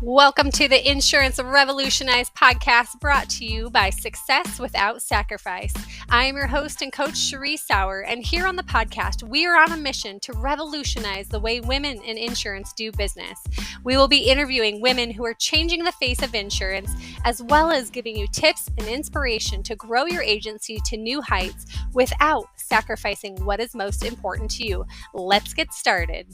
Welcome to the Insurance Revolutionized podcast brought to you by Success Without Sacrifice. I am your host and coach, Cherie Sauer, and here on the podcast, we are on a mission to revolutionize the way women in insurance do business. We will be interviewing women who are changing the face of insurance, as well as giving you tips and inspiration to grow your agency to new heights without sacrificing what is most important to you. Let's get started.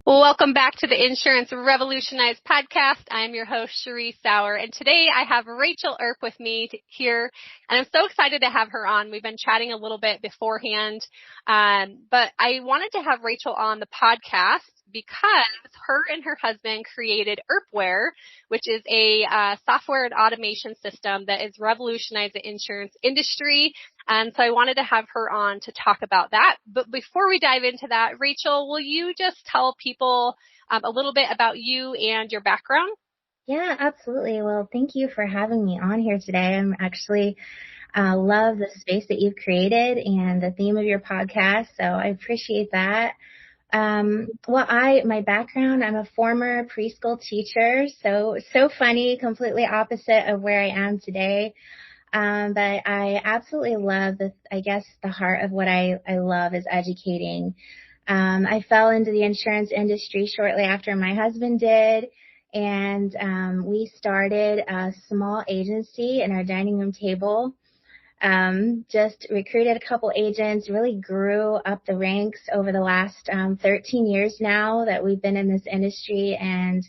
Welcome back to the Insurance Revolutionized podcast. I'm your host, Cherie Sauer, and today I have Rachel Earp with me here, and I'm so excited to have her on. We've been chatting a little bit beforehand, but I wanted to have Rachel on the podcast because her and her husband created EARPware, which is a software and automation system that has revolutionized the insurance industry. And so I wanted to have her on to talk about that. But before we dive into that, Rachel, will you just tell people a little bit about you and your background? Yeah, absolutely. Well, thank you for having me on here today. I'm actually love the space that you've created and the theme of your podcast, so I appreciate that. My background, I'm a former preschool teacher, so funny, completely opposite of where I am today. But I absolutely love the heart of what I love is educating. I fell into the insurance industry shortly after my husband did, and we started a small agency in our dining room table. Just recruited a couple agents, really grew up the ranks over the last 13 years now that we've been in this industry, and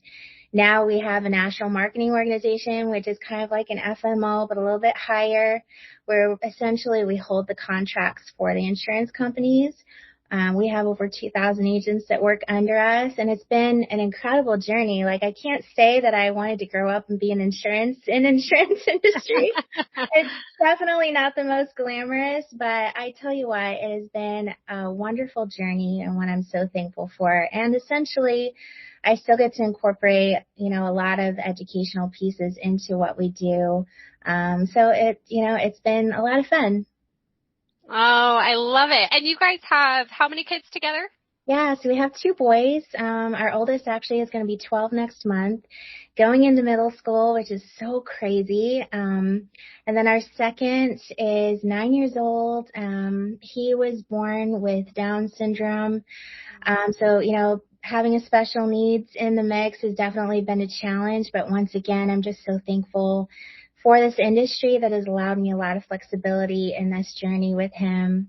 now we have a national marketing organization, which is kind of like an FMO, but a little bit higher, where essentially we hold the contracts for the insurance companies. We have over 2,000 agents that work under us, and it's been an incredible journey. Like, I can't say that I wanted to grow up and be in insurance industry. It's definitely not the most glamorous, but I tell you what, it has been a wonderful journey and one I'm so thankful for. And essentially, I still get to incorporate, a lot of educational pieces into what we do. So it's been a lot of fun. Oh, I love it. And you guys have how many kids together? Yeah, so we have 2 boys. Our oldest actually is going to be 12 next month, going into middle school, which is so crazy. And then our second is 9 years old. He was born with Down syndrome. So, having a special needs in the mix has definitely been a challenge. But once again, I'm just so thankful for this industry that has allowed me a lot of flexibility in this journey with him.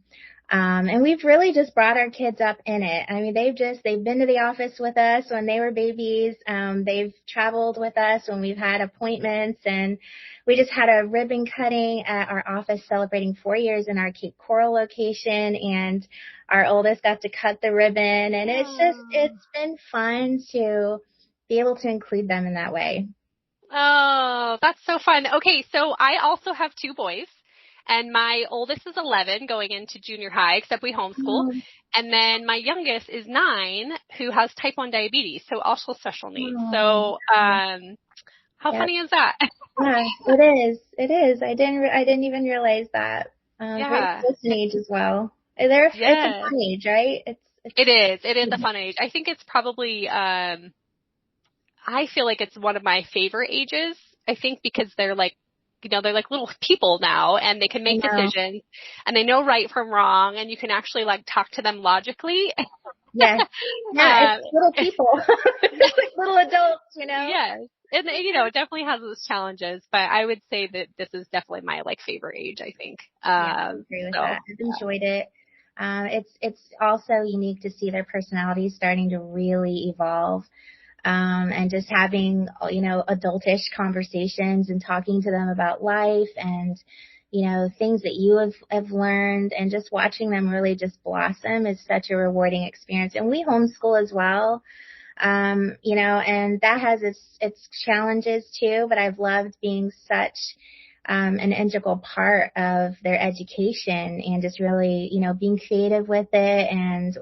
And we've really just brought our kids up in it. I mean, they've been to the office with us when they were babies. They've traveled with us when we've had appointments, and we just had a ribbon cutting at our office celebrating 4 years in our Cape Coral location, and our oldest got to cut the ribbon, and it's been fun to be able to include them in that way. Oh, that's so fun. Okay, so I also have 2 boys, and my oldest is 11 going into junior high, except we homeschool. And then my youngest is 9 who has type 1 diabetes, so also special needs. So how funny is that? Yeah, it is. I didn't even realize that. Very close in age as well. It's a fun age, right? It is a fun age. I think it's probably, I feel like it's one of my favorite ages, I think, because they're like, they're like little people now, and they can make decisions, and they know right from wrong, and you can actually like talk to them logically. Yes. Yeah, it's little people. Little adults, Yes. And, it definitely has its challenges, but I would say that this is definitely my favorite age, I think. I agree with that. I've enjoyed it. It's also unique to see their personalities starting to really evolve. And just having, adultish conversations and talking to them about life and, things that you have learned, and just watching them really just blossom is such a rewarding experience. And we homeschool as well, and that has its challenges too, but I've loved being such an integral part of their education, and just really, being creative with it, and,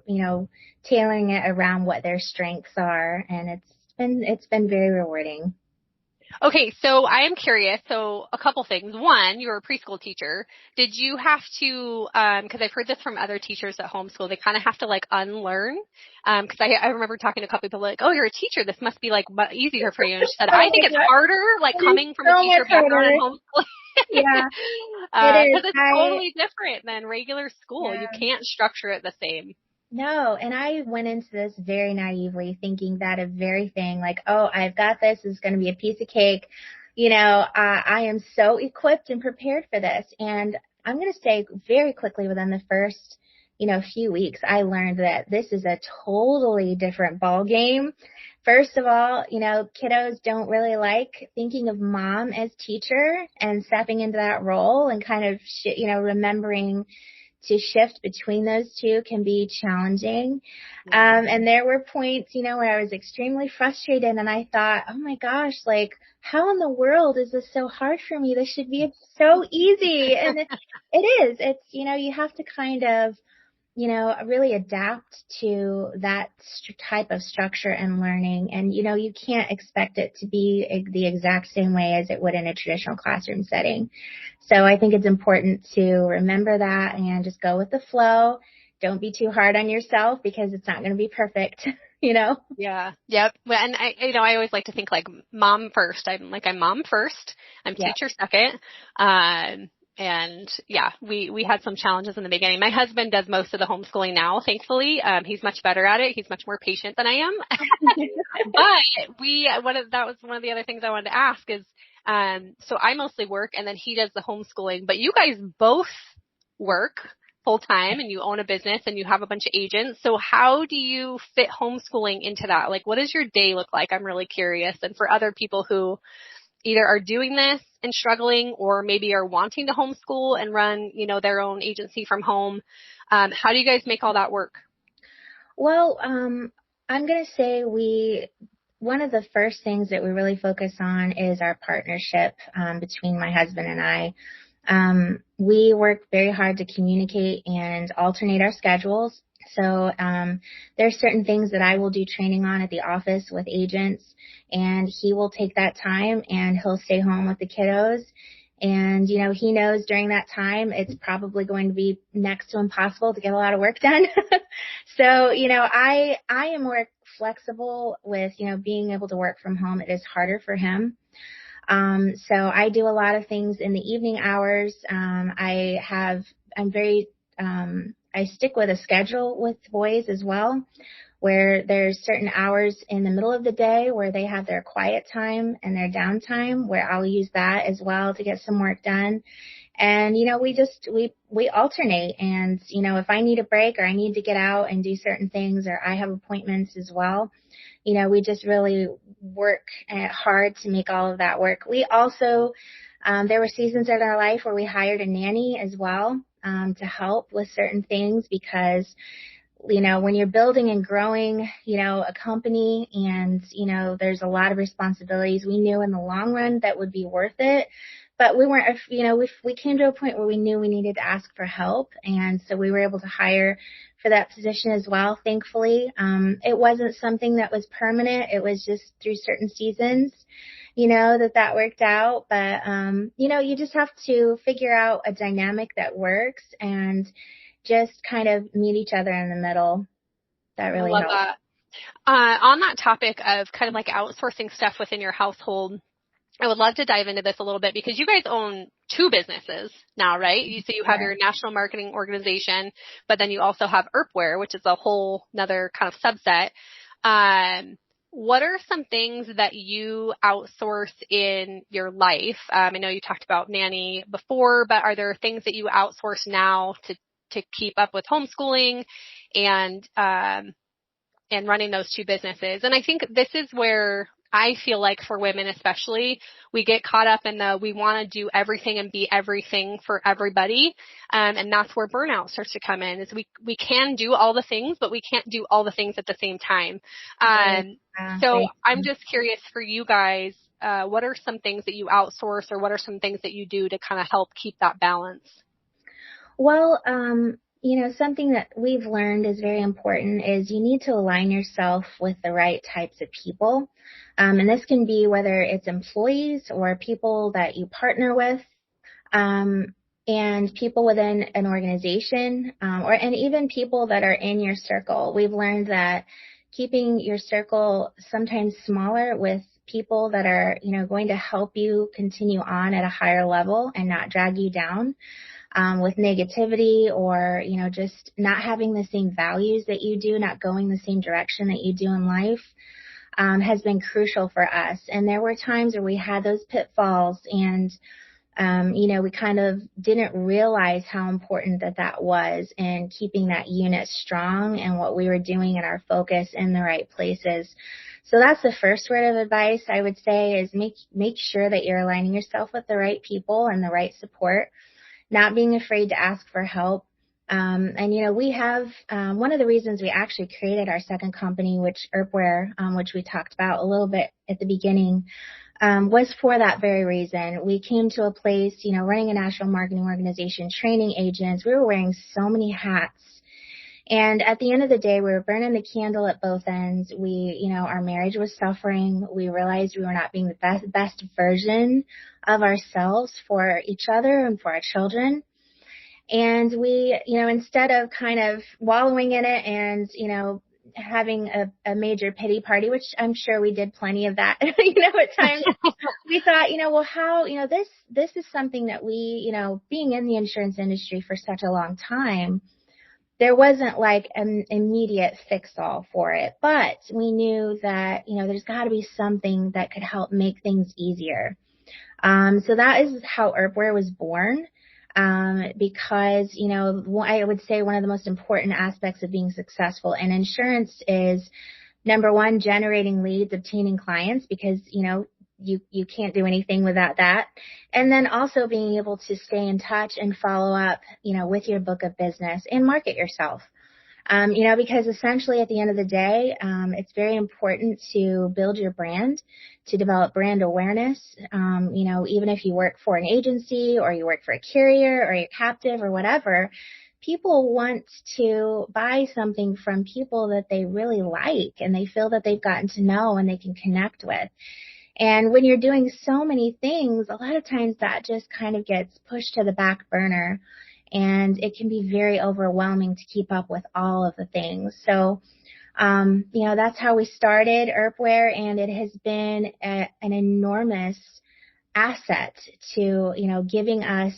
tailoring it around what their strengths are. And it's been very rewarding. Okay, so I am curious. So a couple things. One, you're a preschool teacher. Did you have to, because I've heard this from other teachers at homeschool, they kind of have to like unlearn. Because I remember talking to a couple people like, oh, you're a teacher. This must be like easier for you. And she said, Oh I my think it's God, harder, like it is coming from a so much teacher background and harder. homeschooling. Yeah, it is. Because it's totally different than regular school. You Yeah. can't structure it the same. No, and I went into this very naively thinking that very thing, like, oh, I've got this. This is going to be a piece of cake. I am so equipped and prepared for this. And I'm going to say very quickly within the first, few weeks, I learned that this is a totally different ball game. First of all, kiddos don't really like thinking of mom as teacher and stepping into that role and kind of, remembering to shift between those two can be challenging. And there were points, where I was extremely frustrated and I thought, oh my gosh, like how in the world is this so hard for me? This should be so easy. And it is. It's, you have to kind of, really adapt to that type of structure and learning. And, you can't expect it to be the exact same way as it would in a traditional classroom setting. So I think it's important to remember that and just go with the flow. Don't be too hard on yourself because it's not going to be perfect, Yeah. Yep. Well, and I always like to think like mom first. I'm mom first. I'm Yeah. teacher second. And yeah, we had some challenges in the beginning. My husband does most of the homeschooling now, thankfully. He's much better at it. He's much more patient than I am. But that was one of the other things I wanted to ask is, so I mostly work and then he does the homeschooling, but you guys both work full time and you own a business and you have a bunch of agents. So how do you fit homeschooling into that? Like, what does your day look like? I'm really curious. And for other people who either are doing this and struggling or maybe are wanting to homeschool and run, their own agency from home, how do you guys make all that work? Well, I'm going to say one of the first things that we really focus on is our partnership between my husband and I. We work very hard to communicate and alternate our schedules. So there's certain things that I will do training on at the office with agents, and he will take that time and he'll stay home with the kiddos. And, he knows during that time it's probably going to be next to impossible to get a lot of work done. So, I am more flexible with, being able to work from home. It is harder for him. So I do a lot of things in the evening hours. I stick with a schedule with boys as well, where there's certain hours in the middle of the day where they have their quiet time and their downtime, where I'll use that as well to get some work done. And, we alternate. And, if I need a break or I need to get out and do certain things or I have appointments as well, we just really work hard to make all of that work. We also, there were seasons in our life where we hired a nanny as well, to help with certain things because, when you're building and growing, a company and, there's a lot of responsibilities, we knew in the long run that would be worth it. But we weren't, we came to a point where we knew we needed to ask for help. And so we were able to hire for that position as well, thankfully. It wasn't something that was permanent. It was just through certain seasons, that worked out. But, you just have to figure out a dynamic that works and just kind of meet each other in the middle. That I really love helps. that. On that topic of kind of like outsourcing stuff within your household, I would love to dive into this a little bit because you guys own two businesses now, right? So you have your national marketing organization, but then you also have EARPware, which is a whole another kind of subset. What are some things that you outsource in your life? I know you talked about nanny before, but are there things that you outsource now to keep up with homeschooling and running those two businesses? And I think this is where I feel like for women especially, we get caught up in we want to do everything and be everything for everybody. And that's where burnout starts to come in is we can do all the things, but we can't do all the things at the same time. So I'm just curious for you guys, what are some things that you outsource or what are some things that you do to kind of help keep that balance? Well, Something that we've learned is very important is you need to align yourself with the right types of people. And this can be whether it's employees or people that you partner with, um, and people within an organization, and even people that are in your circle. We've learned that keeping your circle sometimes smaller with people that are, going to help you continue on at a higher level and not drag you down with negativity or, just not having the same values that you do, not going the same direction that you do in life, has been crucial for us. And there were times where we had those pitfalls and, we kind of didn't realize how important that was in keeping that unit strong and what we were doing and our focus in the right places. So that's the first word of advice I would say is make sure that you're aligning yourself with the right people and the right support, not being afraid to ask for help. We have, one of the reasons we actually created our second company, which EARPware, which we talked about a little bit at the beginning, was for that very reason. We came to a place, running a national marketing organization, training agents. We were wearing so many hats. And at the end of the day, we were burning the candle at both ends. Our marriage was suffering. We realized we were not being the best version of ourselves for each other and for our children. And we, instead of kind of wallowing in it and, having a major pity party, which I'm sure we did plenty of that, at times, we thought, this is something that we, being in the insurance industry for such a long time, there wasn't like an immediate fix-all for it, but we knew that, there's got to be something that could help make things easier. So that is how EARPware was born. Because, I would say one of the most important aspects of being successful in insurance is, number one, generating leads, obtaining clients, because, you can't do anything without that. And then also being able to stay in touch and follow up, with your book of business and market yourself. Because essentially at the end of the day, it's very important to build your brand, to develop brand awareness. Even if you work for an agency or you work for a carrier or you're captive or whatever, people want to buy something from people that they really like and they feel that they've gotten to know and they can connect with. And when you're doing so many things, a lot of times that just kind of gets pushed to the back burner. And it can be very overwhelming to keep up with all of the things. So, that's how we started EARPware, and it has been an enormous asset to, giving us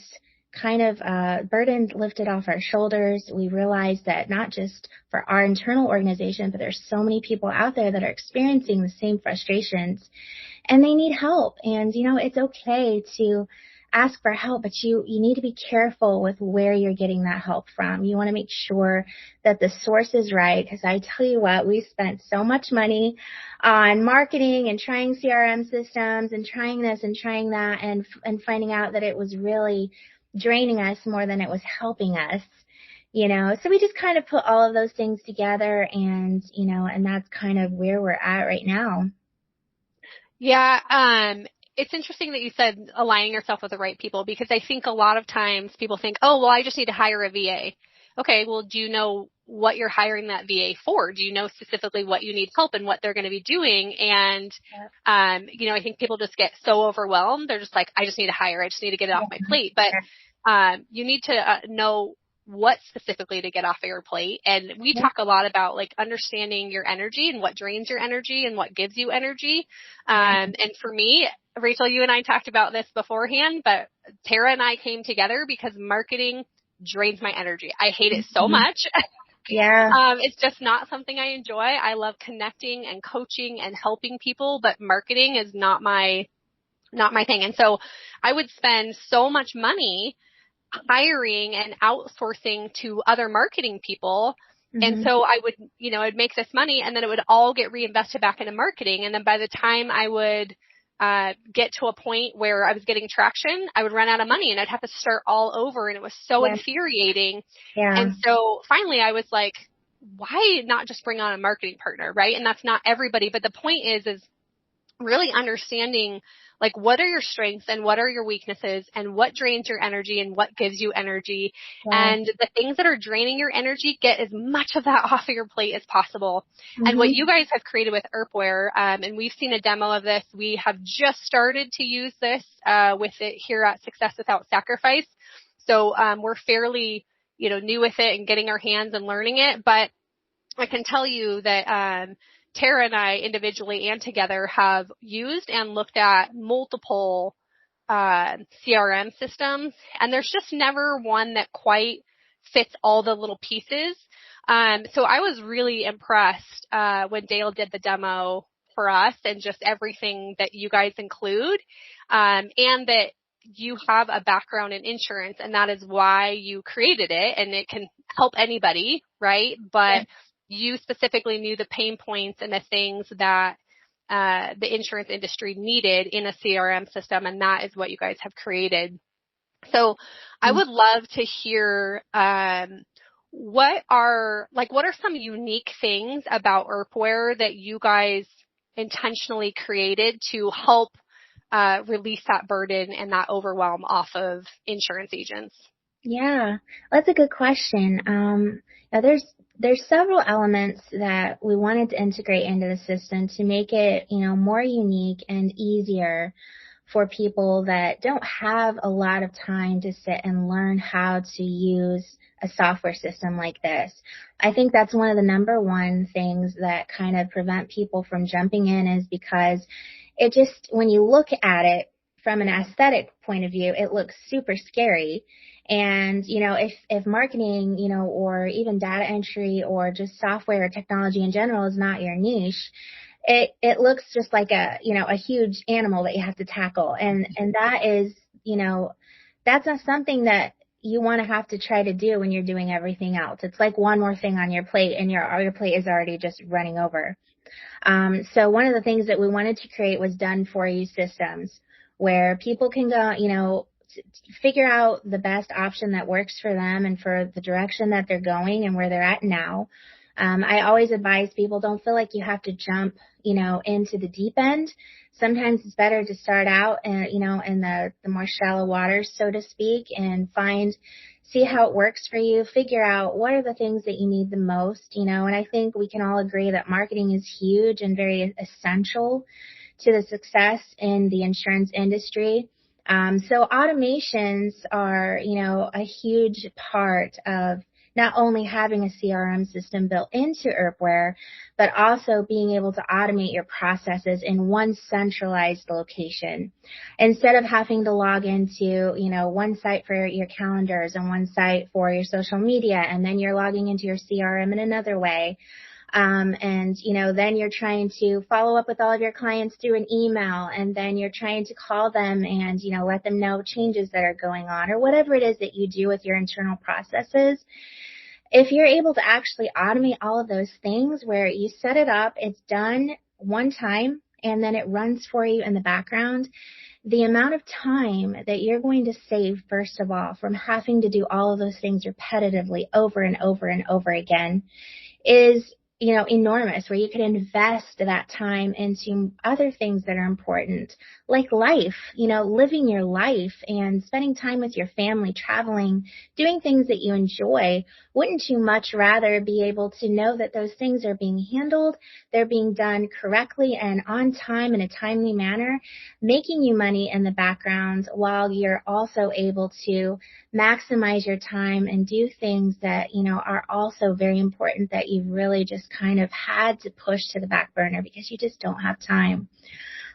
kind of a burden lifted off our shoulders. We realized that not just for our internal organization, but there's so many people out there that are experiencing the same frustrations and they need help. And, it's okay to ask for help, but you need to be careful with where you're getting that help from. You want to make sure that the source is right, because I tell you what, we spent so much money on marketing and trying CRM systems and trying this and trying that and finding out that it was really draining us more than it was helping us. So we just kind of put all of those things together and that's kind of where we're at right now. Yeah, it's interesting that you said aligning yourself with the right people, because I think a lot of times people think, oh, well, I just need to hire a VA. Okay, well, do you know what you're hiring that VA for? Do you know specifically what you need help and what they're going to be doing? And, I think people just get so overwhelmed. They're just like, I just need to hire. I just need to get it off my plate. But you need to know what specifically to get off of your plate. And we talk a lot about like understanding your energy and what drains your energy and what gives you energy. And for me, Rachel, you and I talked about this beforehand, but Tara and I came together because marketing drains my energy. I hate it so much. Yeah. It's just not something I enjoy. I love connecting and coaching and helping people, but marketing is not my thing. And so I would spend so much money hiring and outsourcing to other marketing people. And so I would, I'd make this money and then it would all get reinvested back into marketing. And then by the time I would get to a point where I was getting traction, I would run out of money and I'd have to start all over. And it was so infuriating. Yeah. And so finally I was like, why not just bring on a marketing partner, right? And that's not everybody. But the point is really understanding Like, what are your strengths and what are your weaknesses and what drains your energy and what gives you energy? Wow. And the things that are draining your energy, get as much of that off of your plate as possible. And what Mm-hmm. you guys have created with EARPware, and we've seen a demo of this. We have just started to use this with it here at Success Without Sacrifice. So we're fairly, new with it and getting our hands and learning it. But I can tell you that Tara and I individually and together have used and looked at multiple CRM systems, and there's just never one that quite fits all the little pieces. So I was really impressed when Dale did the demo for us and just everything that you guys include, and that you have a background in insurance, and that is why you created it, and it can help anybody, right? But you specifically knew the pain points and the things that the insurance industry needed in a CRM system, and that is what you guys have created. So I would love to hear what are some unique things about EARPware that you guys intentionally created to help release that burden and that overwhelm off of insurance agents? Yeah, that's a good question. Now there's several elements that we wanted to integrate into the system to make it, more unique and easier for people that don't have a lot of time to sit and learn how to use a software system like this. I think that's one of the number one things that kind of prevent people from jumping in, is because it just, when you look at it from an aesthetic point of view, it looks super scary. And, if marketing, or even data entry or just software or technology in general is not your niche, it looks just like a huge animal that you have to tackle. And that is, that's not something that you want to have to try to do when you're doing everything else. It's like one more thing on your plate, and your plate is already just running over. So one of the things that we wanted to create was done for you systems where people can go, figure out the best option that works for them and for the direction that they're going and where they're at now. I always advise people, don't feel like you have to jump, into the deep end. Sometimes it's better to start out, in the more shallow waters, so to speak, and see how it works for you, figure out what are the things that you need the most, and I think we can all agree that marketing is huge and very essential to the success in the insurance industry. So automations are, a huge part of not only having a CRM system built into EARPware, but also being able to automate your processes in one centralized location. Instead of having to log into, one site for your calendars and one site for your social media, and then you're logging into your CRM in another way. Then you're trying to follow up with all of your clients through an email, and then you're trying to call them and, let them know changes that are going on, or whatever it is that you do with your internal processes. If you're able to actually automate all of those things where you set it up, it's done one time, and then it runs for you in the background, the amount of time that you're going to save, first of all, from having to do all of those things repetitively over and over and over again is enormous, where you could invest that time into other things that are important, like life, living your life and spending time with your family, traveling, doing things that you enjoy. Wouldn't you much rather be able to know that those things are being handled, they're being done correctly and on time in a timely manner, making you money in the background while you're also able to maximize your time and do things that, are also very important that you've really just kind of had to push to the back burner because you just don't have time.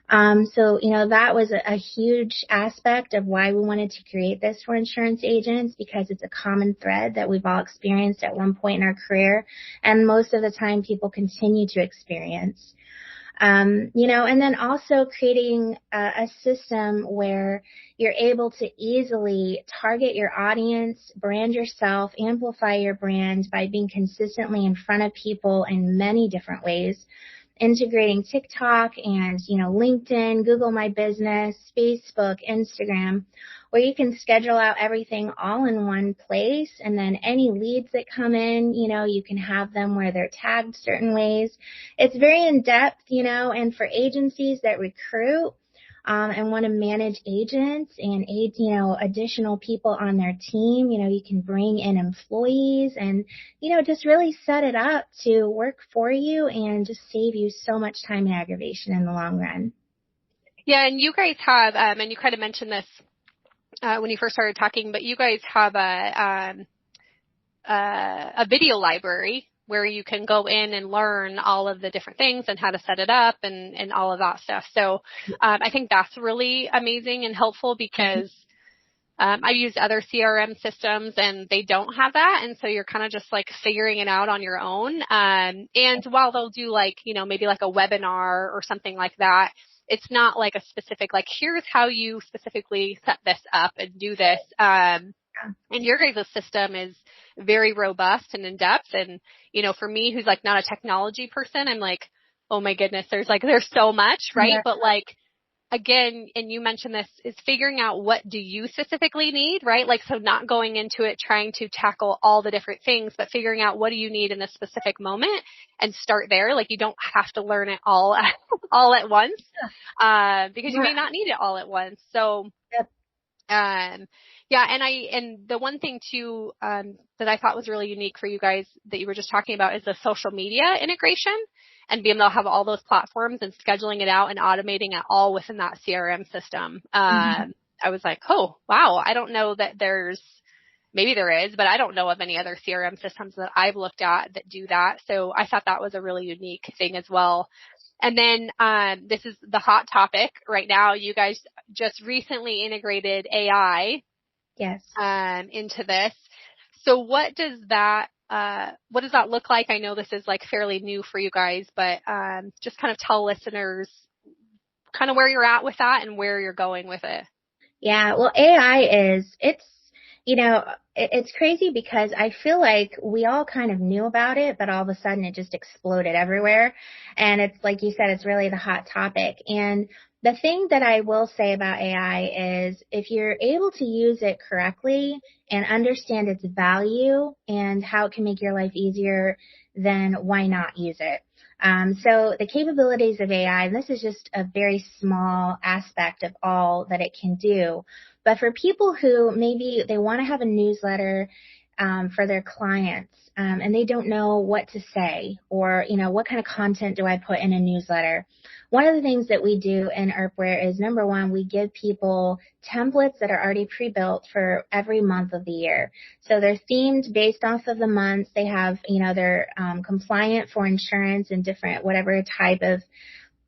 That was a huge aspect of why we wanted to create this for insurance agents, because it's a common thread that we've all experienced at one point in our career, and most of the time people continue to experience. And then also creating a system where you're able to easily target your audience, brand yourself, amplify your brand by being consistently in front of people in many different ways, integrating TikTok and, LinkedIn, Google My Business, Facebook, Instagram, where you can schedule out everything all in one place. And then any leads that come in, you can have them where they're tagged certain ways. It's very in depth, and for agencies that recruit, and want to manage agents and additional people on their team. You can bring in employees and, just really set it up to work for you and just save you so much time and aggravation in the long run. Yeah, and you guys have, and you kind of mentioned this when you first started talking, but you guys have a video library where you can go in and learn all of the different things and how to set it up and all of that stuff. So I think that's really amazing and helpful because I've used other CRM systems and they don't have that. And so you're kind of just like figuring it out on your own. And while they'll do like, maybe like a webinar or something like that, it's not like a specific, like, here's how you specifically set this up and do this. And your guys' system is very robust and in depth. And, for me, who's like not a technology person, I'm like, oh my goodness, there's so much, right? Yeah. But like, again, and you mentioned this, is figuring out what do you specifically need, right? Like, so not going into it trying to tackle all the different things, but figuring out what do you need in a specific moment and start there. Like, you don't have to learn it all at once, because you may not need it all at once. So, yeah, and the one thing too, that I thought was really unique for you guys that you were just talking about is the social media integration and being able to have all those platforms and scheduling it out and automating it all within that CRM system. I was like, oh, wow. I don't know that maybe there is, but I don't know of any other CRM systems that I've looked at that do that. So I thought that was a really unique thing as well. And then this is the hot topic right now. You guys just recently integrated AI into this. So what does that look like? I know this is like fairly new for you guys, but just kind of tell listeners kind of where you're at with that and where you're going with it. Yeah, well, AI it's crazy because I feel like we all kind of knew about it, but all of a sudden it just exploded everywhere. And it's like you said, it's really the hot topic. And the thing that I will say about AI is if you're able to use it correctly and understand its value and how it can make your life easier, then why not use it? So the capabilities of AI, and this is just a very small aspect of all that it can do, but for people who maybe they want to have a newsletter for their clients, and they don't know what to say or, what kind of content do I put in a newsletter? One of the things that we do in EARPware is, number one, we give people templates that are already pre-built for every month of the year. So they're themed based off of the months. They have, they're compliant for insurance and different whatever type of,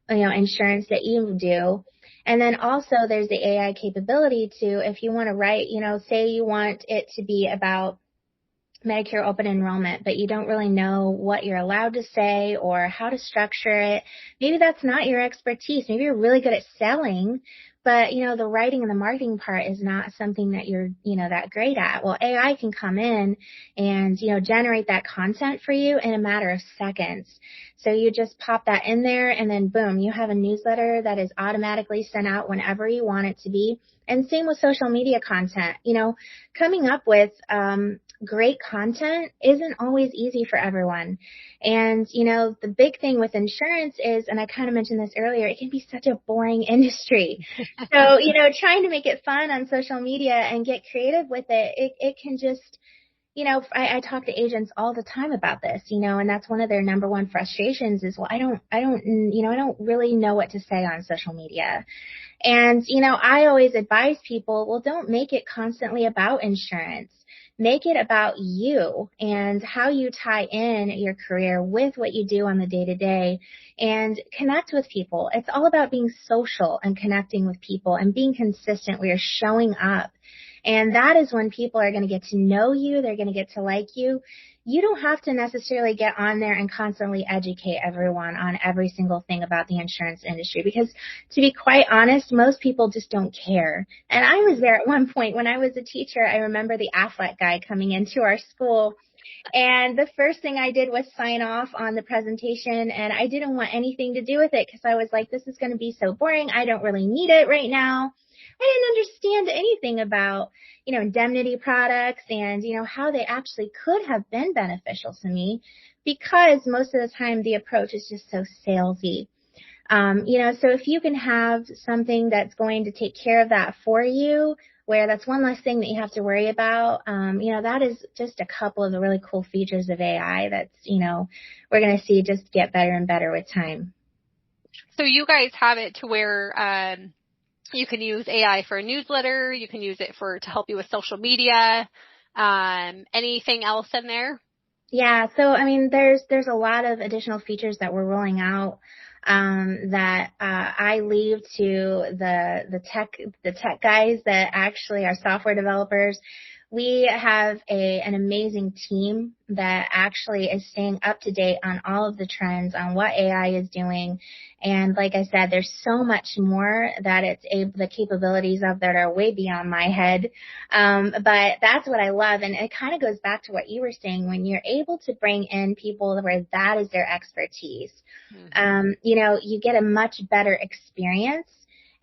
insurance that you do. And then also there's the AI capability to, if you want to write, say you want it to be about Medicare open enrollment, but you don't really know what you're allowed to say or how to structure it. Maybe that's not your expertise. Maybe you're really good at selling, but, the writing and the marketing part is not something that you're, that great at. Well, AI can come in and, generate that content for you in a matter of seconds. So you just pop that in there and then boom, you have a newsletter that is automatically sent out whenever you want it to be. And same with social media content. Coming up with great content isn't always easy for everyone. And, the big thing with insurance is, and I kind of mentioned this earlier, it can be such a boring industry. So, trying to make it fun on social media and get creative with it can just, I talk to agents all the time about this, and that's one of their number one frustrations is, well, I don't really know what to say on social media. And, I always advise people, well, don't make it constantly about insurance. Make it about you and how you tie in your career with what you do on the day-to-day and connect with people. It's all about being social and connecting with people and being consistent where you're showing up. And that is when people are going to get to know you. They're going to get to like you. You don't have to necessarily get on there and constantly educate everyone on every single thing about the insurance industry because, to be quite honest, most people just don't care. And I was there at one point when I was a teacher. I remember the Affleck guy coming into our school, and the first thing I did was sign off on the presentation, and I didn't want anything to do with it because I was like, this is going to be so boring. I don't really need it right now. I didn't understand anything about, indemnity products and, how they actually could have been beneficial to me because most of the time the approach is just so salesy. So if you can have something that's going to take care of that for you, where that's one less thing that you have to worry about, that is just a couple of the really cool features of AI that's, we're going to see just get better and better with time. So you guys have it to where you can use AI for a newsletter, you can use it to help you with social media, anything else in there? Yeah, so I mean, there's a lot of additional features that we're rolling out that I leave to the tech guys that actually are software developers. We have an amazing team that actually is staying up to date on all of the trends on what AI is doing. And like I said, there's so much more that the capabilities of that are way beyond my head. But that's what I love. And it kind of goes back to what you were saying, when you're able to bring in people where that is their expertise. Mm-hmm. You get a much better experience.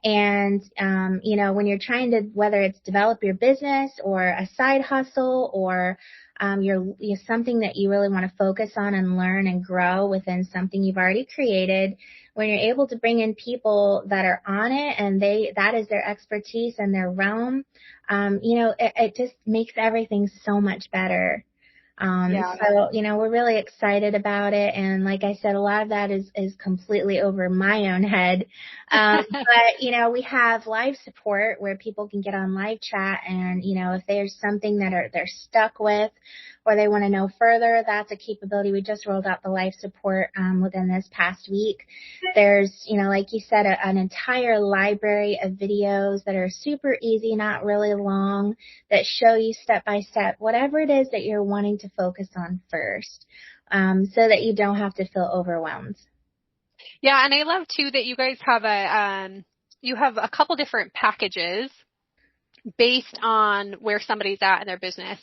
And, when you're trying to, whether it's develop your business or a side hustle or you're something that you really want to focus on and learn and grow within something you've already created, when you're able to bring in people that are on it and that is their expertise and their realm, it just makes everything so much better. So, we're really excited about it. And like I said, a lot of that is completely over my own head. But, we have live support where people can get on live chat and, if there's something that they're stuck with or they want to know further, that's a capability. We just rolled out the live support, within this past week. There's, like you said, an entire library of videos that are super easy, not really long, that show you step by step, whatever it is that you're wanting to focus on first, so that you don't have to feel overwhelmed. Yeah, and I love too that you guys have a couple different packages based on where somebody's at in their business.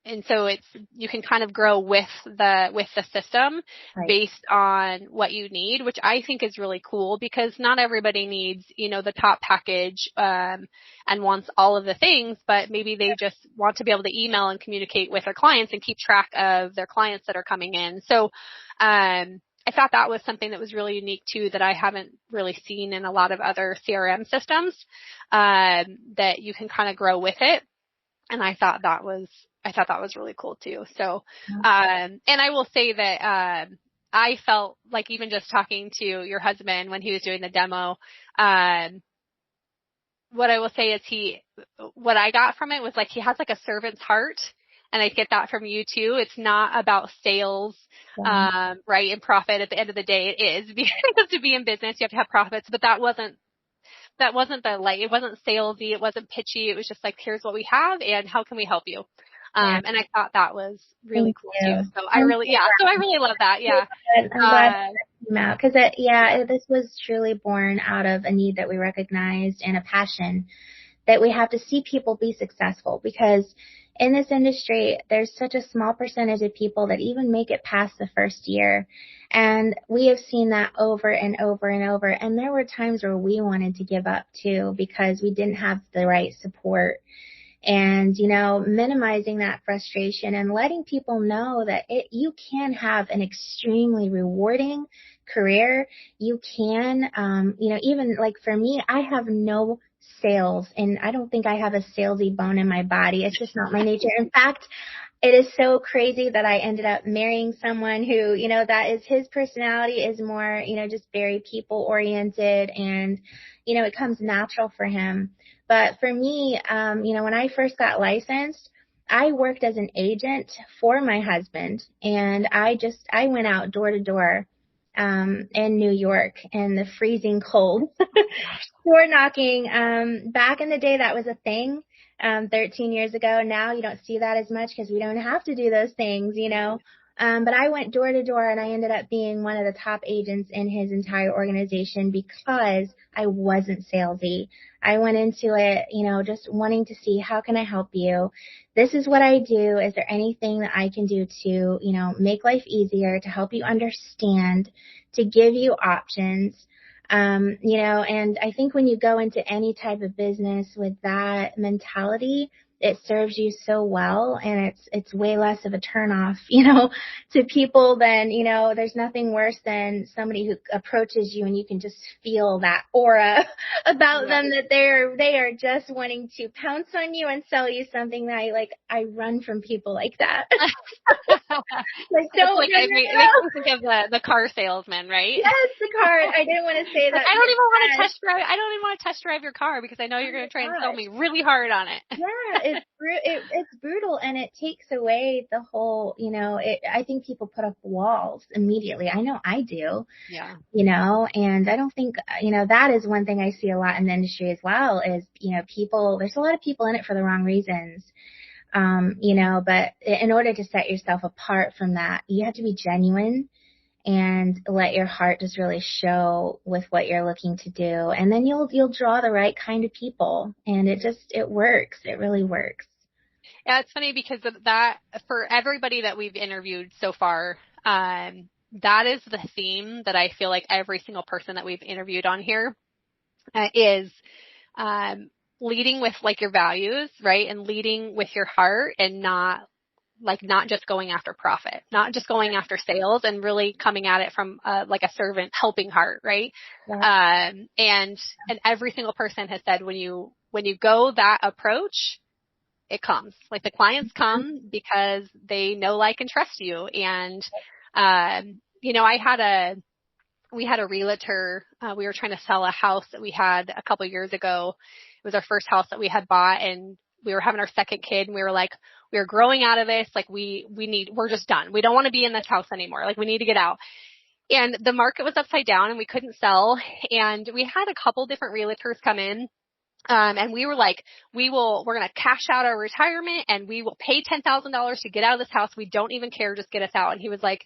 And so you can kind of grow with the system based on what you need, which I think is really cool because not everybody needs, the top package, and wants all of the things, but maybe they just want to be able to email and communicate with their clients and keep track of their clients that are coming in. So, I thought that was something that was really unique too, that I haven't really seen in a lot of other CRM systems, that you can kind of grow with it. And I thought that was really cool too. So, and I will say that, I felt like even just talking to your husband when he was doing the demo, what I will say is what I got from it was like he has like a servant's heart. And I get that from you too. It's not about sales, right? And profit at the end of the day. It is because to be in business, you have to have profits, but that wasn't the light. It wasn't salesy. It wasn't pitchy. It was just like, here's what we have and how can we help you? And I thought that was really cool too. So I really love that. Yeah. I'm glad that came out because this was truly born out of a need that we recognized and a passion that we have to see people be successful, because in this industry, there's such a small percentage of people that even make it past the first year. And we have seen that over and over and over. And there were times where we wanted to give up too, because we didn't have the right support. And, minimizing that frustration and letting people know that you can have an extremely rewarding career. You can, even like for me, I have no sales and I don't think I have a salesy bone in my body. It's just not my nature. In fact, it is so crazy that I ended up marrying someone who, that is his personality is more, just very people oriented and, it comes natural for him. But for me, when I first got licensed, I worked as an agent for my husband, and I went out door to door in New York in the freezing cold, door knocking. Back in the day, that was a thing. 13 years ago. Now you don't see that as much because we don't have to do those things, But I went door to door and I ended up being one of the top agents in his entire organization because I wasn't salesy. I went into it, just wanting to see, how can I help you? This is what I do. Is there anything that I can do to, make life easier, to help you understand, to give you options? And I think when you go into any type of business with that mentality, it serves you so well, and it's way less of a turnoff, to people than, there's nothing worse than somebody who approaches you and you can just feel that aura about them, that they are just wanting to pounce on you and sell you something. That I run from people like that. Like, don't, like, it makes me think of the car salesman, right? Yes, the car. I didn't want to say that. I don't even want to test drive your car because I know you're going to try and sell me really hard on it. Yeah, it's brutal, and it takes away the whole, I think people put up walls immediately. I know I do. Yeah. And I don't think, that is one thing I see a lot in the industry as well is, there's a lot of people in it for the wrong reasons. But in order to set yourself apart from that, you have to be genuine and let your heart just really show with what you're looking to do. And then you'll draw the right kind of people, and it works. It really works. Yeah, it's funny because of that, for everybody that we've interviewed so far, that is the theme that I feel like every single person that we've interviewed on here is leading with like your values, right? And leading with your heart, and not just going after profit, not just going after sales, and really coming at it from like a servant helping heart, right? Yeah. And every single person has said when you go that approach, it comes. Like, the clients come because they know, like, and trust you. And we had a realtor. We were trying to sell a house that we had a couple years ago. It was our first house that we had bought, and we were having our second kid, and we were like, we are growing out of this. Like, we're just done. We don't want to be in this house anymore. Like, we need to get out. And the market was upside down, and we couldn't sell. And we had a couple different realtors come in. And we were like, we're going to cash out our retirement, and we will pay $10,000 to get out of this house. We don't even care. Just get us out. And he was like,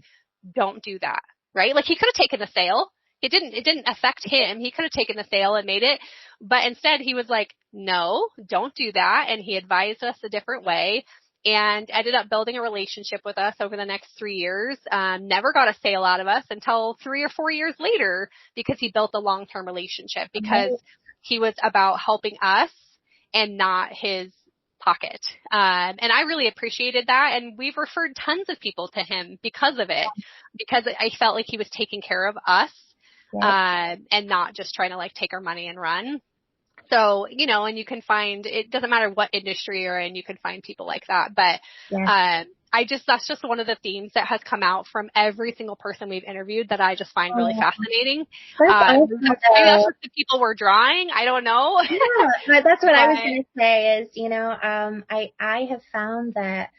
don't do that. Right? Like, he could have taken the sale. It didn't affect him. He could have taken the sale and made it. But instead he was like, no, don't do that. And he advised us a different way, and ended up building a relationship with us over the next 3 years. Never got a sale out of us until 3 or 4 years later, because he built a long-term relationship, because he was about helping us and not his pocket. And I really appreciated that. And we've referred tons of people to him because of it, because I felt like he was taking care of us, and not just trying to like take our money and run. So, and you can find, it doesn't matter what industry you're in, you can find people like that. But, that's just one of the themes that has come out from every single person we've interviewed that I just find really fascinating. Maybe that's what the people we're drawing. I don't know. Yeah, that's what I was going to say is, I have found that,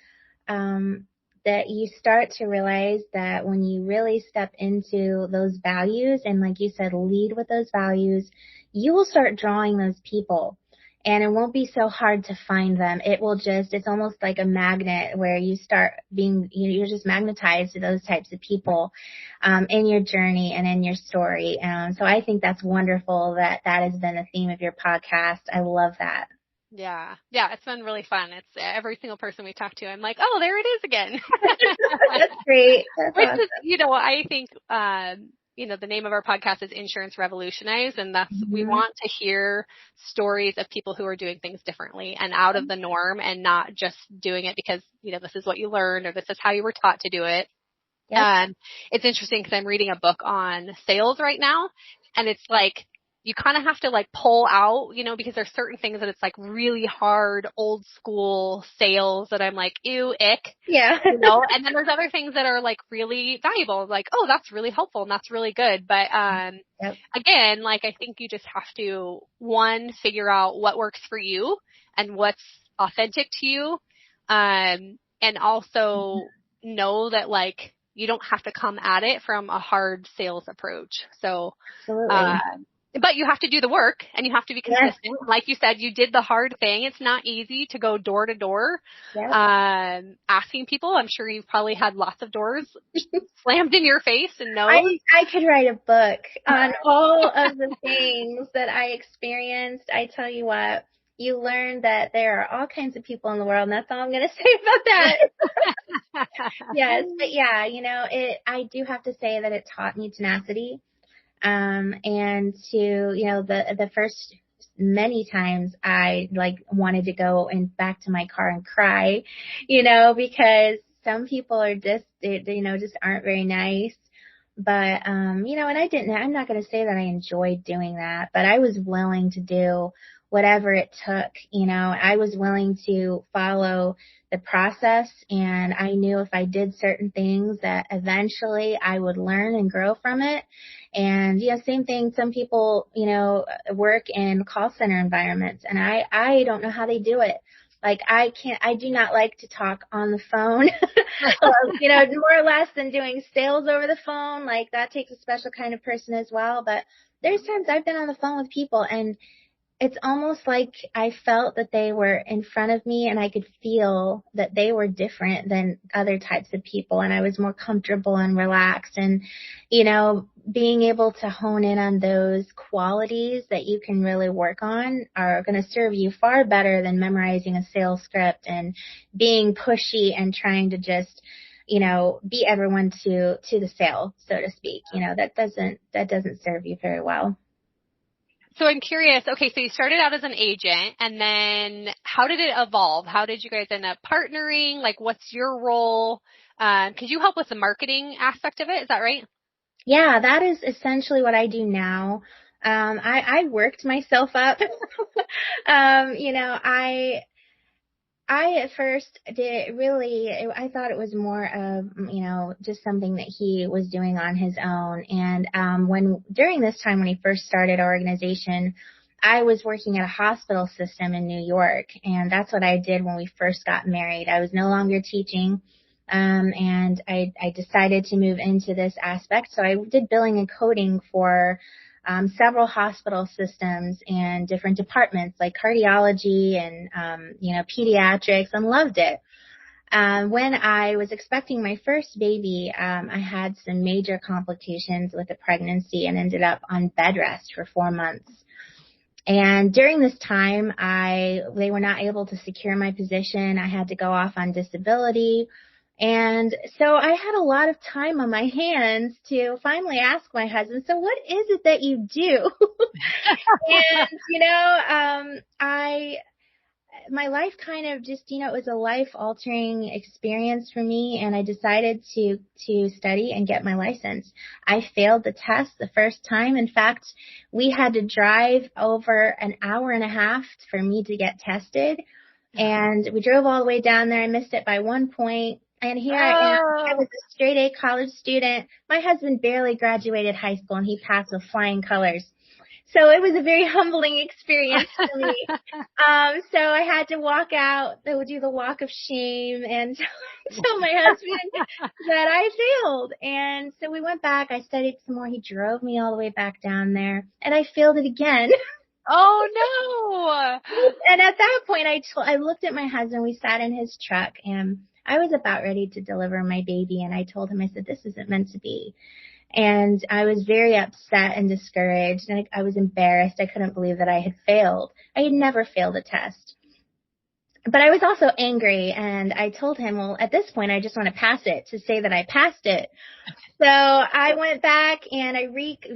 that you start to realize that when you really step into those values and, like you said, lead with those values, you will start drawing those people, and it won't be so hard to find them. It's almost like a magnet where you start being, you're just magnetized to those types of people, in your journey and in your story. So I think that's wonderful that has been a theme of your podcast. I love that. Yeah. Yeah. It's been really fun. It's every single person we talk to, I'm like, oh, there it is again. That's great. That's awesome. Is, I think, the name of our podcast is Insurance Revolutionized, and that's, we want to hear stories of people who are doing things differently and out of the norm, and not just doing it because, this is what you learned or this is how you were taught to do it. Yep. It's interesting because I'm reading a book on sales right now, and it's like, you kind of have to like pull out, because there's certain things that it's like really hard, old school sales that I'm like, ew, ick. Yeah. And then there's other things that are like really valuable, like, oh, that's really helpful and that's really good. But, again, like, I think you just have to, one, figure out what works for you and what's authentic to you. And also know that, like, you don't have to come at it from a hard sales approach. So, but you have to do the work and you have to be consistent. Yeah. Like you said, you did the hard thing. It's not easy to go door to door, asking people. I'm sure you've probably had lots of doors slammed in your face and no. I could write a book on all of the things that I experienced. I tell you what, you learn that there are all kinds of people in the world, and that's all I'm going to say about that. Yes, but yeah, I do have to say that it taught me tenacity. And to, the first many times I like wanted to go and back to my car and cry, because some people are just, they just aren't very nice. But, and I'm not going to say that I enjoyed doing that, but I was willing to do whatever it took. I was willing to follow the process, and I knew if I did certain things that eventually I would learn and grow from it. And same thing. Some people, work in call center environments, and I don't know how they do it. Like I do not like to talk on the phone, more or less than doing sales over the phone. Like that takes a special kind of person as well. But there's times I've been on the phone with people, and it's almost like I felt that they were in front of me, and I could feel that they were different than other types of people, and I was more comfortable and relaxed. And, being able to hone in on those qualities that you can really work on are going to serve you far better than memorizing a sales script and being pushy and trying to just, beat everyone to the sale, so to speak. That doesn't serve you very well. So I'm curious, okay, so you started out as an agent, and then how did it evolve? How did you guys end up partnering? Like, what's your role? Could you help with the marketing aspect of it? Is that right? Yeah, that is essentially what I do now. I worked myself up. I at first I thought it was more of, just something that he was doing on his own. And, during this time when he first started our organization, I was working at a hospital system in New York, and that's what I did when we first got married. I was no longer teaching. And I decided to move into this aspect. So I did billing and coding for several hospital systems and different departments like cardiology and, pediatrics, and loved it. When I was expecting my first baby, I had some major complications with the pregnancy and ended up on bed rest for 4 months. And during this time, they were not able to secure my position. I had to go off on disability. And so I had a lot of time on my hands to finally ask my husband, so what is it that you do? And, my life kind of just, it was a life altering experience for me. And I decided to study and get my license. I failed the test the first time. In fact, we had to drive over an hour and a half for me to get tested. And we drove all the way down there. I missed it by 1 point. And here I am. I was a straight A college student. My husband barely graduated high school, and he passed with flying colors. So it was a very humbling experience for me. So I had to walk out, do the walk of shame, and tell my husband that I failed. And so we went back. I studied some more. He drove me all the way back down there, and I failed it again. Oh, no. And at that point, I looked at my husband. We sat in his truck, and I was about ready to deliver my baby. And I told him, I said, this isn't meant to be. And I was very upset and discouraged, and I was embarrassed. I couldn't believe that I had failed. I had never failed a test. But I was also angry, and I told him, well, at this point, I just want to pass it to say that I passed it. So I went back and I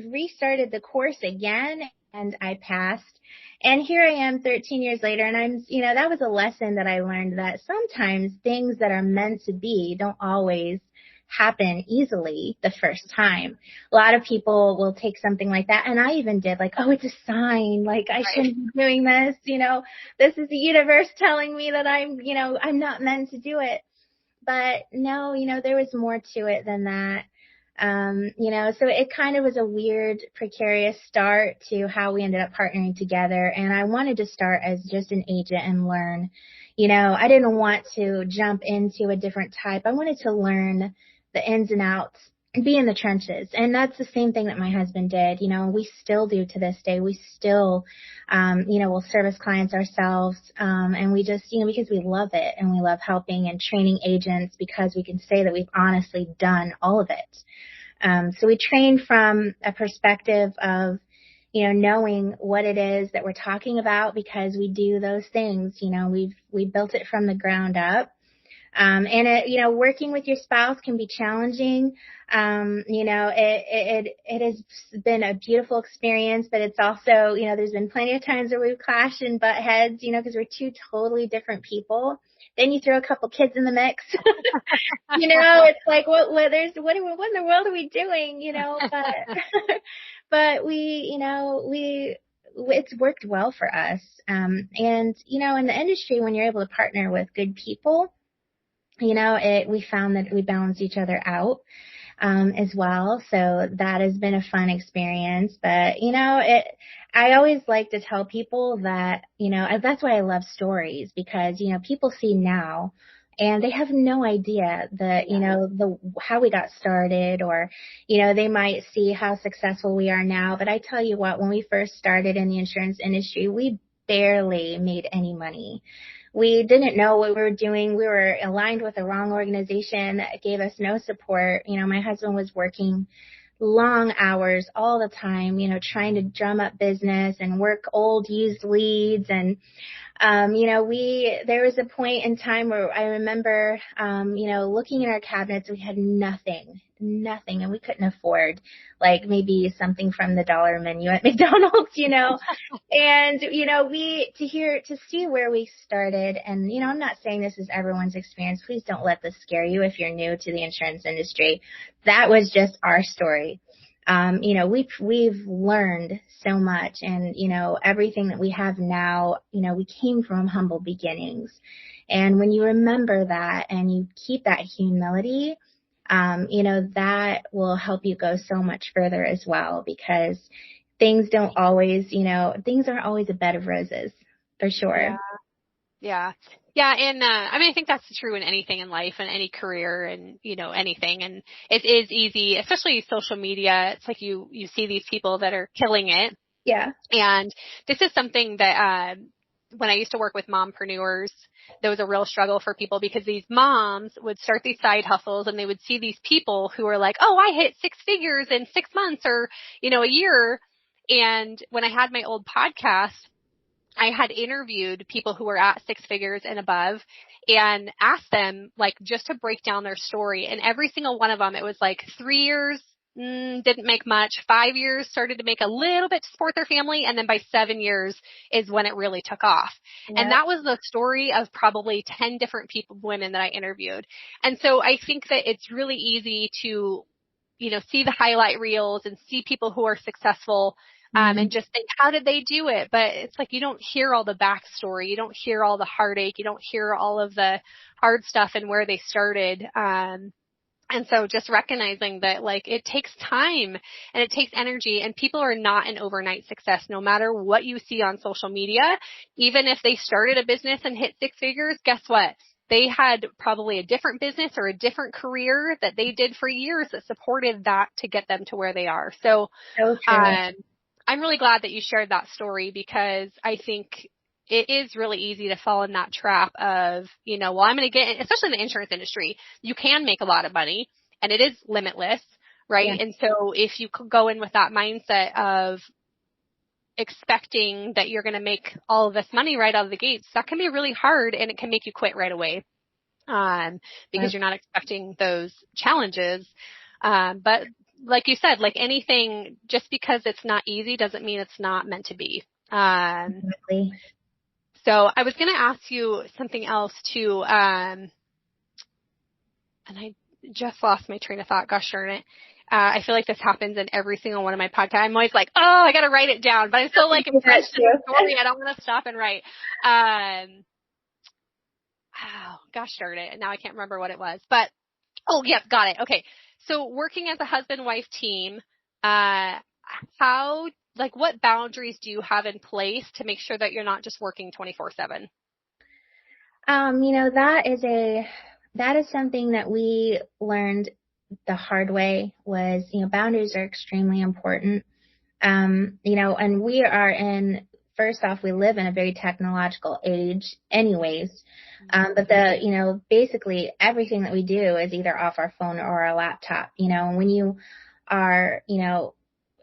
restarted the course again, and I passed. And here I am 13 years later, and that was a lesson that I learned, that sometimes things that are meant to be don't always happen easily the first time. A lot of people will take something like that, and I even did, like, oh, it's a sign, like I shouldn't be doing this, this is the universe telling me that I'm not meant to do it. But no, there was more to it than that. So it kind of was a weird, precarious start to how we ended up partnering together. And I wanted to start as just an agent and learn. I didn't want to jump into a different type. I wanted to learn the ins and outs and be in the trenches. And that's the same thing that my husband did. We still do to this day. We still, will service clients ourselves. And we just, because we love it, and we love helping and training agents, because we can say that we've honestly done all of it. So we train from a perspective of, knowing what it is that we're talking about, because we do those things. We built it from the ground up. And working with your spouse can be challenging. It has been a beautiful experience, but it's also, there's been plenty of times where we've clashed and butt heads, because we're two totally different people. Then you throw a couple kids in the mix. It's like, what in the world are we doing? But it's worked well for us. And, in the industry, when you're able to partner with good people, we found that we balance each other out, as well. So that has been a fun experience. But, I always like to tell people that, that's why I love stories, because, people see now and they have no idea how we got started, or, they might see how successful we are now. But I tell you what, when we first started in the insurance industry, we barely made any money. We didn't know what we were doing. We were aligned with the wrong organization that gave us no support. My husband was working long hours all the time, trying to drum up business and work old used leads. And, there was a point in time where I remember, looking at our cabinets, we had nothing, and we couldn't afford like maybe something from the dollar menu at McDonald's, and, to see where we started. And, I'm not saying this is everyone's experience. Please don't let this scare you if you're new to the insurance industry. That was just our story. We've learned so much, and, everything that we have now, we came from humble beginnings. And when you remember that and you keep that humility, that will help you go so much further as well, because things aren't always a bed of roses, for sure. Yeah. Yeah. And, I think that's true in anything in life and any career and, anything. And it is easy, especially social media. It's like you see these people that are killing it. Yeah. And this is something that, when I used to work with mompreneurs, there was a real struggle for people, because these moms would start these side hustles and they would see these people who are like, oh, I hit 6 figures in 6 months or, a year. And when I had my old podcast, I had interviewed people who were at 6 figures and above and asked them like just to break down their story. And every single one of them, it was like 3 years, didn't make much. 5 years started to make a little bit to support their family. And then by 7 years is when it really took off. Yep. And that was the story of probably 10 different women that I interviewed. And so I think that it's really easy to, see the highlight reels and see people who are successful, and just think, how did they do it? But it's like, you don't hear all the backstory. You don't hear all the heartache. You don't hear all of the hard stuff and where they started. And so just recognizing that like it takes time and it takes energy, and people are not an overnight success, no matter what you see on social media. Even if they started a business and hit 6 figures, guess what? They had probably a different business or a different career that they did for years that supported that to get them to where they are. So I'm really glad that you shared that story, because I think it is really easy to fall in that trap of, well, I'm going to get, especially in the insurance industry, you can make a lot of money and it is limitless, right? Yeah. And so if you could go in with that mindset of expecting that you're going to make all of this money right out of the gates, that can be really hard, and it can make you quit right away, because you're not expecting those challenges. But like you said, like anything, just because it's not easy doesn't mean it's not meant to be. Exactly. So I was going to ask you something else too. And I just lost my train of thought. Gosh darn it. I feel like this happens in every single one of my podcasts. I'm always like, oh, I got to write it down, but I'm still like impressed in the story. I don't want to stop and write. Oh, gosh darn it. And now I can't remember what it was, but oh, yep, got it. Okay. So working as a husband-wife team, what boundaries do you have in place to make sure that you're not just working 24/7? That is something that we learned the hard way. Was, boundaries are extremely important. And first off, we live in a very technological age anyways. But basically everything that we do is either off our phone or our laptop, when you are,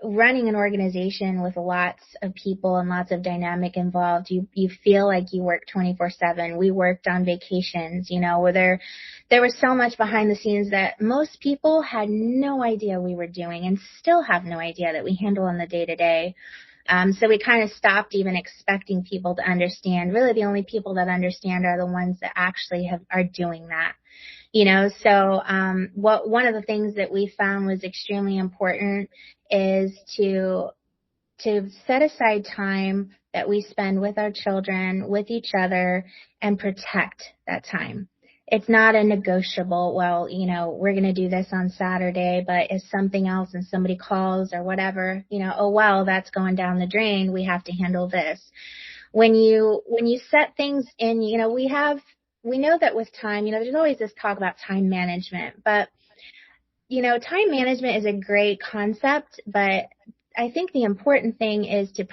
running an organization with lots of people and lots of dynamic involved, you feel like you work 24/7. We worked on vacations, where there was so much behind the scenes that most people had no idea we were doing and still have no idea that we handle on the day to day. So we kind of stopped even expecting people to understand. Really, the only people that understand are the ones that actually are doing that. So one of the things that we found was extremely important is to set aside time that we spend with our children, with each other, and protect that time. It's not a negotiable, well, we're going to do this on Saturday, but if something else and somebody calls or whatever, oh, well, that's going down the drain. We have to handle this. When you set things in, we know that with time, there's always this talk about time management, but time management is a great concept, but I think the important thing is to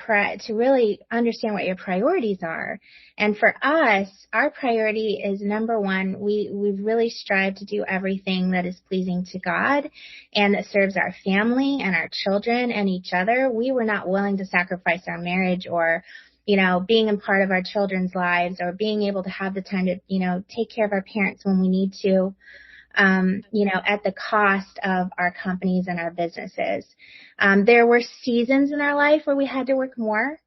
really understand what your priorities are. And for us, our priority is number one, we've really strived to do everything that is pleasing to God and that serves our family and our children and each other. We were not willing to sacrifice our marriage or being a part of our children's lives or being able to have the time to, take care of our parents when we need to. At the cost of our companies and our businesses. There were seasons in our life where we had to work more,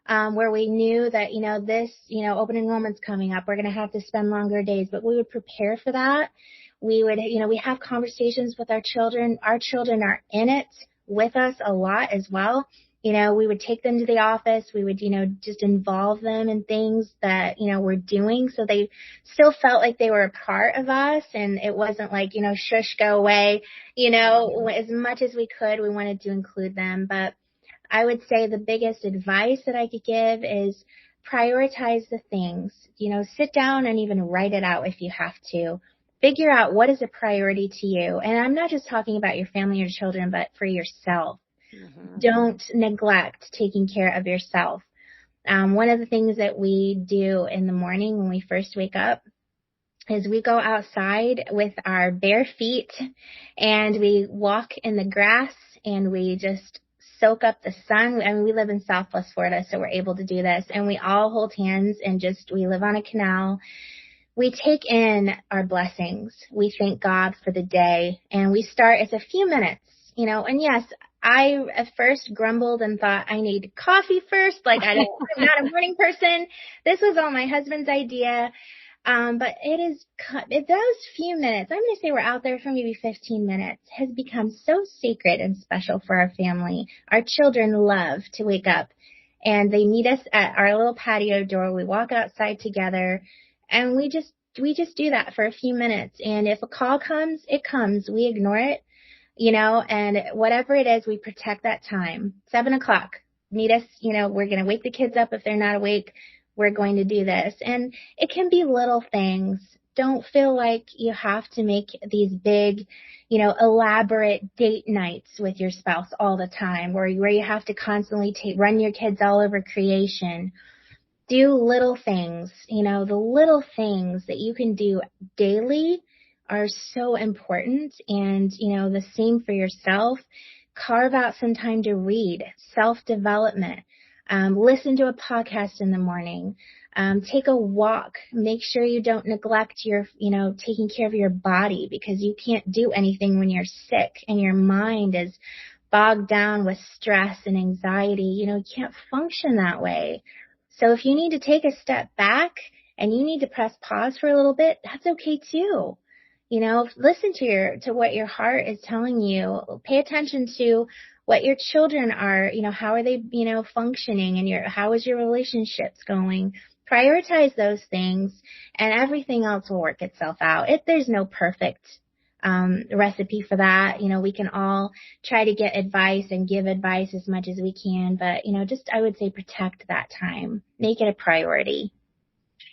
where we knew that, this, open enrollment's coming up. We're going to have to spend longer days, but we would prepare for that. We would, we have conversations with our children. Our children are in it with us a lot as well. We would take them to the office. We would, just involve them in things that, we're doing. So they still felt like they were a part of us. And it wasn't like, shush, go away. As much as we could, we wanted to include them. But I would say the biggest advice that I could give is prioritize the things, sit down and even write it out if you have to. Figure out what is a priority to you. And I'm not just talking about your family or children, but for yourself. Mm-hmm. Don't neglect taking care of yourself. One of the things that we do in the morning when we first wake up is we go outside with our bare feet and we walk in the grass and we just soak up the sun. I mean, we live in Southwest Florida, so we're able to do this. And we all hold hands and we live on a canal. We take in our blessings. We thank God for the day. And we start, it's a few minutes, and yes, I at first grumbled and thought I need coffee first. Like I'm not a morning person. This was all my husband's idea. But those few minutes, I'm going to say we're out there for maybe 15 minutes, has become so sacred and special for our family. Our children love to wake up and they meet us at our little patio door. We walk outside together and we just do that for a few minutes. And if a call comes, it comes. We ignore it. And whatever it is, we protect that time. 7:00, meet us, we're going to wake the kids up if they're not awake. We're going to do this. And it can be little things. Don't feel like you have to make these big, elaborate date nights with your spouse all the time, where you have to constantly run your kids all over creation. Do little things, the little things that you can do daily are so important. And, the same for yourself. Carve out some time to read, self-development, listen to a podcast in the morning, take a walk, make sure you don't neglect your, taking care of your body, because you can't do anything when you're sick and your mind is bogged down with stress and anxiety. You can't function that way. So if you need to take a step back and you need to press pause for a little bit, that's okay too. Listen to what your heart is telling you. Pay attention to what your children are, how are they, functioning, and how is your relationships going? Prioritize those things and everything else will work itself out. There's no perfect recipe for that. We can all try to get advice and give advice as much as we can, but, I would say protect that time. Make it a priority.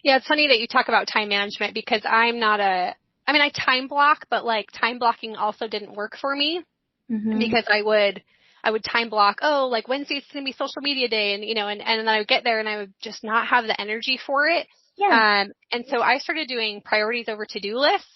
Yeah, it's funny that you talk about time management because I time block, but like time blocking also didn't work for me because I would time block, like Wednesday's going to be social media day. And, and then I would get there and I would just not have the energy for it. Yeah. And so I started doing priorities over to-do lists.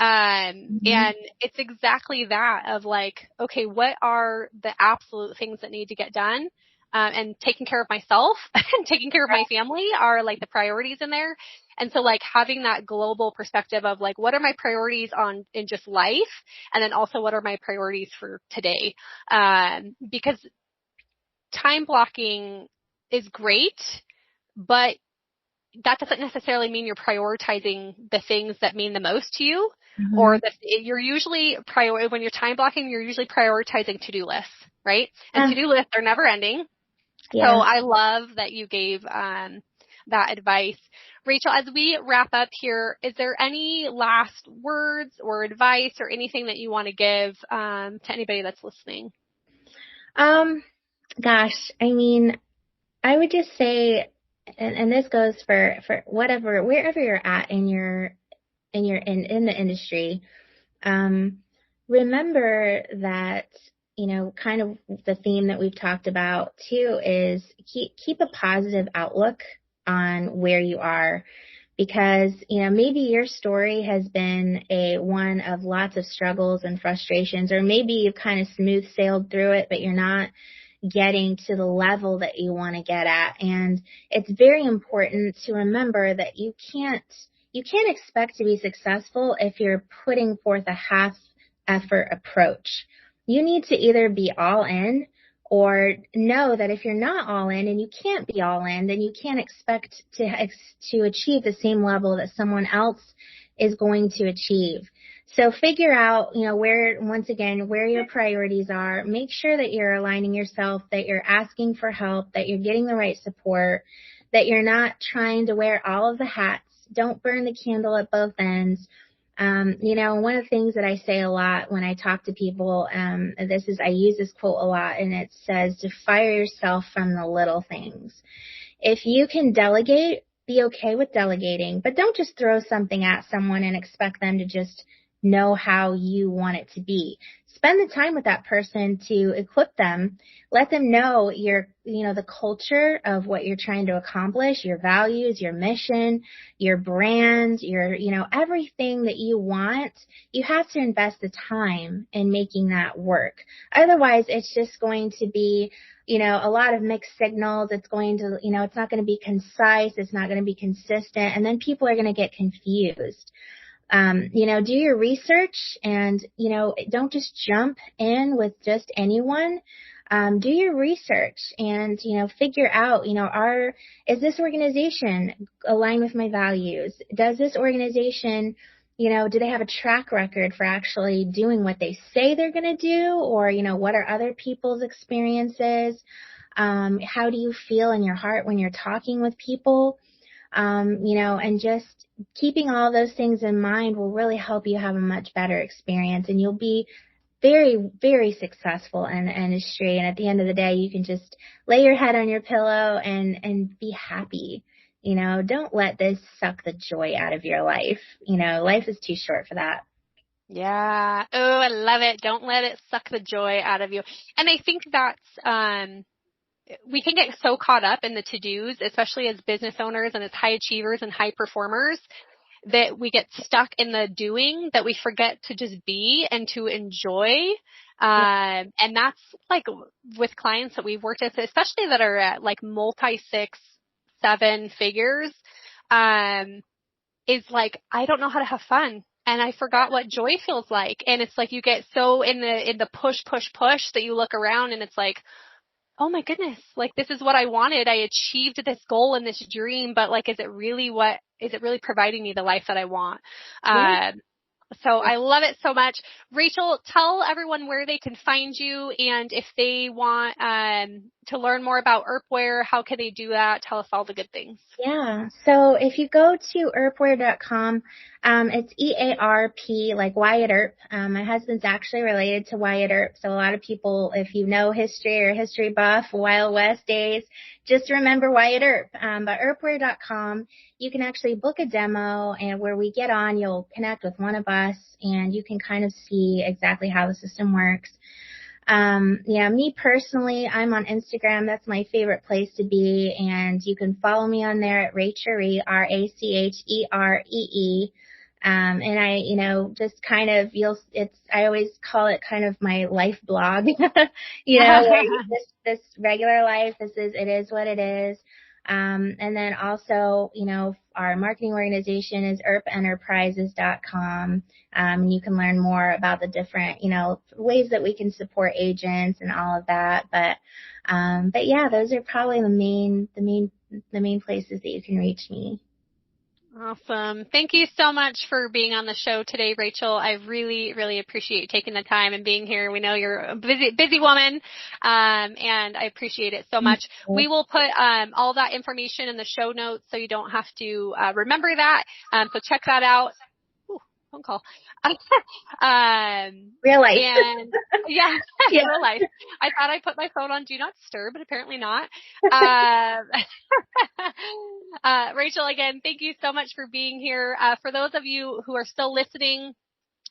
Mm-hmm. And it's exactly that of like, okay, what are the absolute things that need to get done? And taking care of myself and taking care of my family are like the priorities in there. And so like having that global perspective of like, what are my priorities in just life? And then also what are my priorities for today? Because time blocking is great, but that doesn't necessarily mean you're prioritizing the things that mean the most to you, Mm-hmm. or that you're usually when you're time blocking, you're usually prioritizing to-do lists, right? And Yeah. to-do lists are never ending. So Yeah. I love that you gave that advice. Rachel, as we wrap up here, is there any last words or advice or anything that you want to give to anybody that's listening? Gosh, I mean, I would just say, and this goes for whatever, wherever you're at in the industry, um, remember that, kind of the theme that we've talked about too is keep a positive outlook on where you are, because, maybe your story has been one of lots of struggles and frustrations, or maybe you've kind of smooth sailed through it, but you're not getting to the level that you want to get at. And it's very important to remember that you can't expect to be successful if you're putting forth a half effort approach. You need to either be all in, or know that if you're not all in and you can't be all in, then you can't expect to achieve the same level that someone else is going to achieve. So figure out, once again, where your priorities are. Make sure that you're aligning yourself, that you're asking for help, that you're getting the right support, that you're not trying to wear all of the hats. Don't burn the candle at both ends. One of the things that I say a lot when I talk to people, I use this quote a lot, and it says to fire yourself from the little things. If you can delegate, be okay with delegating, but don't just throw something at someone and expect them to just know how you want it to be. Spend the time with that person to equip them. Let them know the culture of what you're trying to accomplish, your values, your mission, your brand, everything that you want. You have to invest the time in making that work. Otherwise, it's just going to be, a lot of mixed signals. It's going to, it's not going to be concise. It's not going to be consistent. And then people are going to get confused. Do your research, and, don't just jump in with just anyone. Do your research and, figure out, is this organization aligned with my values? Does this organization, do they have a track record for actually doing what they say they're going to do? Or, what are other people's experiences? How do you feel in your heart when you're talking with people? And just keeping all those things in mind will really help you have a much better experience, and you'll be very, very successful in the industry. And at the end of the day, you can just lay your head on your pillow and be happy. Don't let this suck the joy out of your life. Life is too short for that. Yeah. Oh, I love it. Don't let it suck the joy out of you. And I think that's, we can get so caught up in the to-dos, especially as business owners and as high achievers and high performers, that we get stuck in the doing, that we forget to just be and to enjoy. And that's like with clients that we've worked with, especially that are at like multi-6, 7 figures, is like, I don't know how to have fun. And I forgot what joy feels like. And it's like you get so in the push that you look around and it's like, oh my goodness, like this is what I wanted. I achieved this goal and this dream, but like, is it really providing me the life that I want? Yeah. So I love it so much. Rachel, tell everyone where they can find you, and if they want to learn more about EARPware, how can they do that? Tell us all the good things. Yeah. So if you go to EARPware.com, it's EARP, like Wyatt Earp. My husband's actually related to Wyatt Earp. So a lot of people, if you know history or history buff, Wild West days, just remember Wyatt Earp. But EARPware.com, you can actually book a demo, and where we get on, you'll connect with one of us and you can kind of see exactly how the system works. Me personally, I'm on Instagram. That's my favorite place to be. And you can follow me on there at Rachere, Rachere. And I, just kind of I always call it kind of my life blog, where this regular life, it is what it is. And then also, our marketing organization is EARPenterprises.com. You can learn more about the different, ways that we can support agents and all of that. But yeah, those are probably the main places that you can reach me. Awesome. Thank you so much for being on the show today, Rachel. I really, really appreciate you taking the time and being here. We know you're a busy woman, and I appreciate it so much. We will put all that information in the show notes so you don't have to remember that. So check that out. Ooh, phone call. Real life. And yeah, real life. I thought I put my phone on Do Not Disturb, but apparently not. Rachel, again, thank you so much for being here. For those of you who are still listening,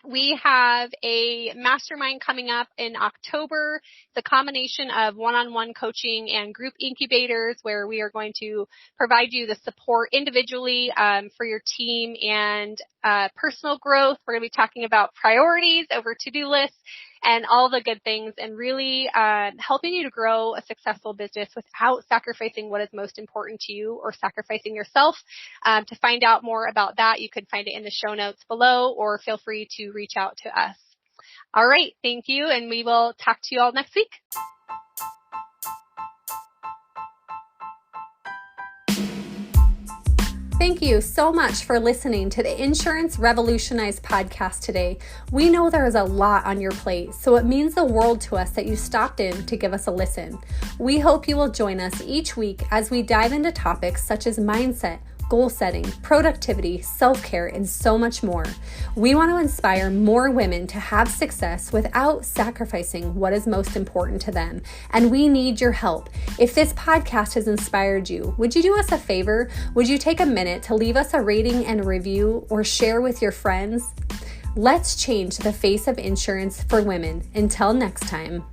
we have a mastermind coming up in October. It's a combination of one-on-one coaching and group incubators where we are going to provide you the support individually for your team and personal growth. We're going to be talking about priorities over to-do lists and all the good things, and really helping you to grow a successful business without sacrificing what is most important to you or sacrificing yourself. To find out more about that, you can find it in the show notes below, or feel free to reach out to us. All right, thank you, and we will talk to you all next week. Thank you so much for listening to the Insurance Revolutionized podcast today. We know there is a lot on your plate, so it means the world to us that you stopped in to give us a listen. We hope you will join us each week as we dive into topics such as mindset, goal setting, productivity, self-care, and so much more. We want to inspire more women to have success without sacrificing what is most important to them, and we need your help. If this podcast has inspired you, would you do us a favor? Would you take a minute to leave us a rating and a review or share with your friends? Let's change the face of insurance for women. Until next time.